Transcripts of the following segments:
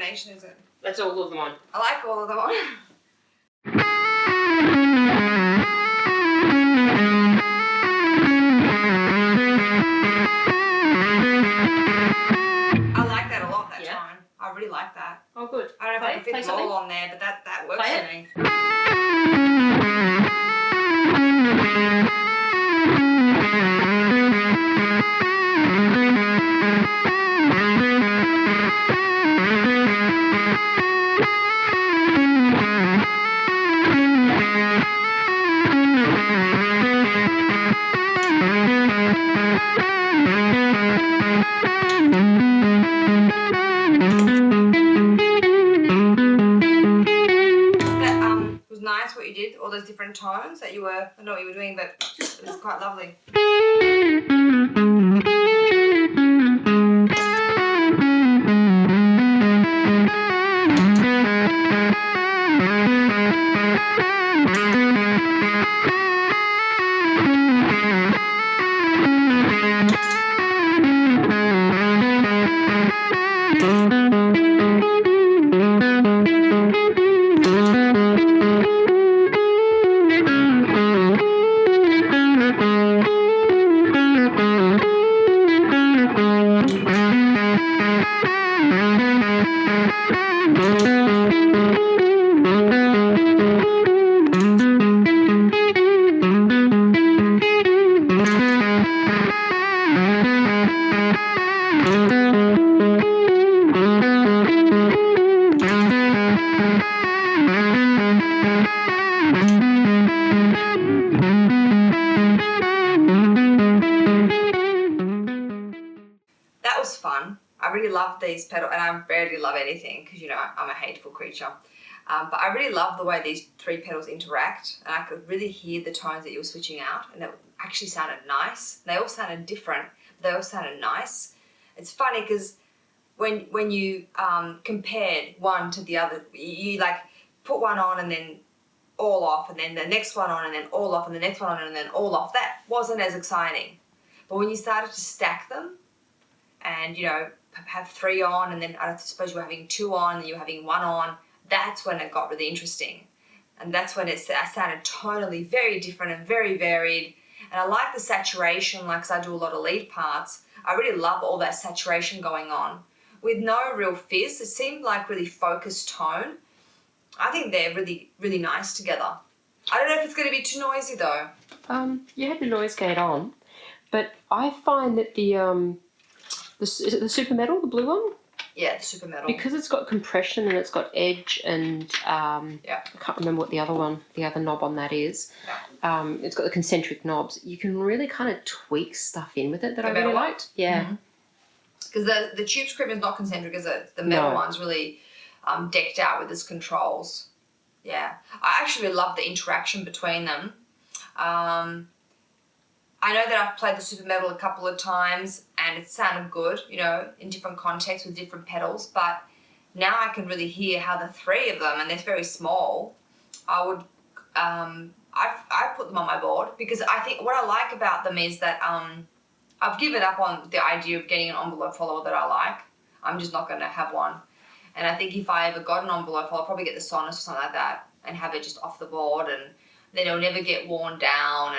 combination is it? That's all of them on. I like all of them on. I like that a lot, that tone. I really like that. Oh, good. I don't know if I can fit them all on there, but that works for me. Nice what you did, all those different tones that you were, I don't know what you were doing, but it was quite lovely. I really love these pedals, and I rarely love anything because, you know, I'm a hateful creature. But I really love the way these three pedals interact, and I could really hear the tones that you were switching out, and it actually sounded nice. They all sounded different, but they all sounded nice. It's funny because when you compared one to the other, you like put one on and then all off, and then the next one on and then all off, and the next one on and then all off. That wasn't as exciting. But when you started to stack them and, you know, have three on, and then I suppose you were having two on and you were having one on, that's when it got really interesting. And that's when it sounded tonally very different and very varied. And I like the saturation, like, because I do a lot of lead parts. I really love all that saturation going on with no real fizz. It seemed like really focused tone. I think they're really, really nice together. I don't know if it's going to be too noisy though. You had the noise gate on, but I find that is it the Super Metal, the blue one? Yeah, the Super Metal. Because it's got compression and it's got edge and I can't remember what the other knob on that is. Yeah. It's got the concentric knobs. You can really kind of tweak stuff in with it that I really liked. Yeah. Because the Tube Screamer is not concentric, is it? The metal one's really decked out with its controls. Yeah. I actually really love the interaction between them. I know that I've played the Super Metal a couple of times and it sounded good, you know, in different contexts with different pedals, but now I can really hear how the three of them, and they're very small, I put them on my board because I think what I like about them is that I've given up on the idea of getting an envelope follower that I like. I'm just not going to have one. And I think if I ever got an envelope, I'll probably get the Sonus or something like that and have it just off the board, and then it'll never get worn down.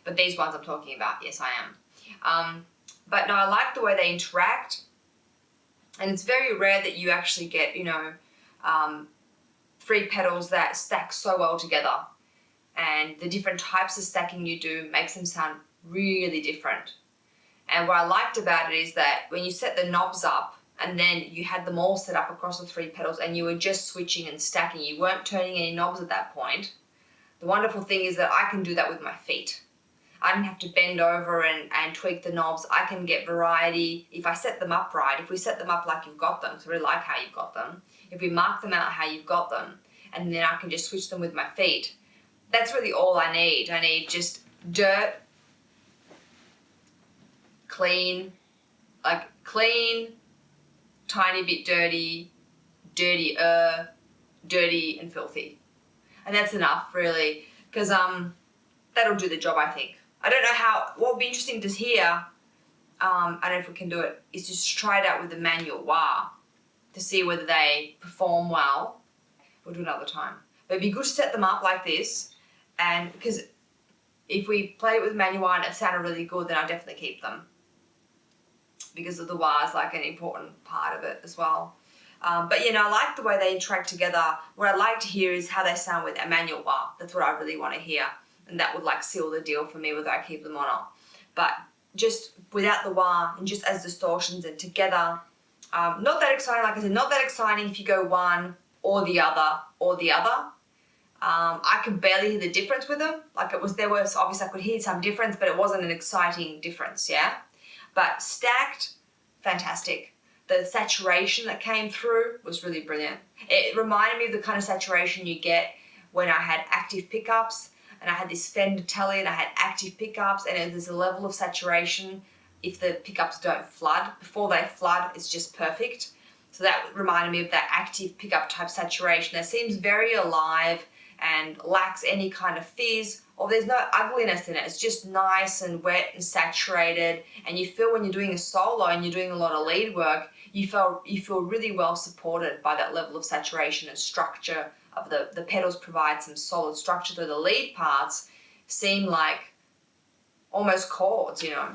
But these ones I'm talking about, yes, I am. But no, I like the way they interact, and it's very rare that you actually get, you know, three pedals that stack so well together, and the different types of stacking you do makes them sound really different. And what I liked about it is that when you set the knobs up and then you had them all set up across the three pedals and you were just switching and stacking, you weren't turning any knobs at that point. The wonderful thing is that I can do that with my feet. I don't have to bend over and tweak the knobs. I can get variety if I set them up right. If we set them up like you've got them, because I really like how you've got them. If we mark them out how you've got them, and then I can just switch them with my feet. That's really all I need. I need just dirt, clean, tiny bit dirty, dirtier, dirty and filthy. And that's enough really, because that'll do the job, I think. I don't know what would be interesting to hear, I don't know if we can do it, is just try it out with the manual wah, to see whether they perform well. We'll do another time. But it'd be good to set them up like this, and because if we played it with manual wah and it sounded really good, then I'll definitely keep them. Because of the wah is like an important part of it as well. But you know, I like the way they interact together. What I'd like to hear is how they sound with a manual wah. That's what I really want to hear. And that would like seal the deal for me whether I keep them or not. But just without the wah and just as distortions and together, not that exciting. Like I said, not that exciting if you go one or the other or the other. I could barely hear the difference with them. Like there was obviously I could hear some difference, but it wasn't an exciting difference, yeah? But stacked, fantastic. The saturation that came through was really brilliant. It reminded me of the kind of saturation you get when I had active pickups, and I had this Fender Telly and I had active pickups, and there's a level of saturation if the pickups don't flood. Before they flood, it's just perfect. So that reminded me of that active pickup type saturation that seems very alive and lacks any kind of fizz, or there's no ugliness in it. It's just nice and wet and saturated, and you feel when you're doing a solo and you're doing a lot of lead work, you feel really well supported by that level of saturation and structure of the pedals. Provide some solid structure, though the lead parts seem like almost chords, you know.